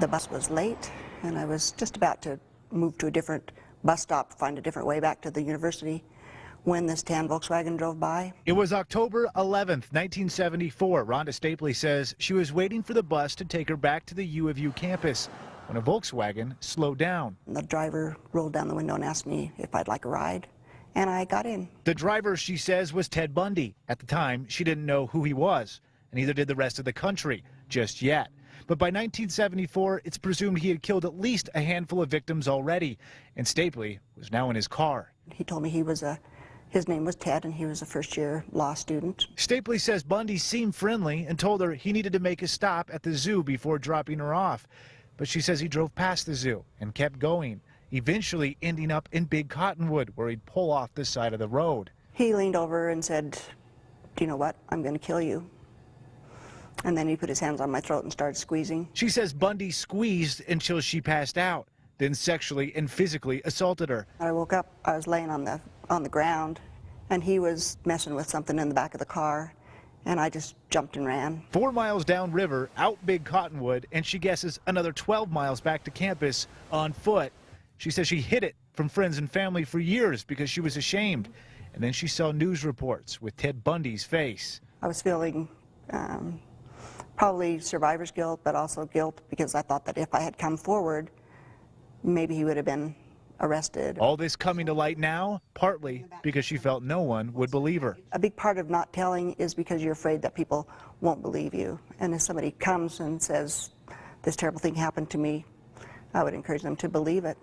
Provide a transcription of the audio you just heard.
The bus was late, and I was just about to move to a different bus stop, find a different way back to the university, when this tan Volkswagen drove by. It was October 11th, 1974. Rhonda Stapley says she was waiting for the bus to take her back to the U of U campus when a Volkswagen slowed down. The driver rolled down the window and asked me if I'd like a ride, and I got in. The driver, she says, was Ted Bundy. At the time, she didn't know who he was, and neither did the rest of the country just yet. But by 1974, it's presumed he had killed at least a handful of victims already, and Stapley was now in his car. He told me his name was Ted, and he was a first-year law student. Stapley says Bundy seemed friendly and told her he needed to make a stop at the zoo before dropping her off. But she says he drove past the zoo and kept going, eventually ending up in Big Cottonwood, where he'd pull off the side of the road. He leaned over and said, "Do you know what? I'm going to kill you." And then he put his hands on my throat and started squeezing. She says Bundy squeezed until she passed out, then sexually and physically assaulted her. I woke up, I was laying on the ground, and he was messing with something in the back of the car, and I just jumped and ran. 4 miles downriver, out Big Cottonwood, and she guesses another 12 miles back to campus on foot. She says she hid it from friends and family for years because she was ashamed. And then she saw news reports with Ted Bundy's face. I was feeling probably survivor's guilt, but also guilt because I thought that if I had come forward, maybe he would have been arrested. All this coming to light now, partly because she felt no one would believe her. A big part of not telling is because you're afraid that people won't believe you. And if somebody comes and says, "This terrible thing happened to me," I would encourage them to believe it.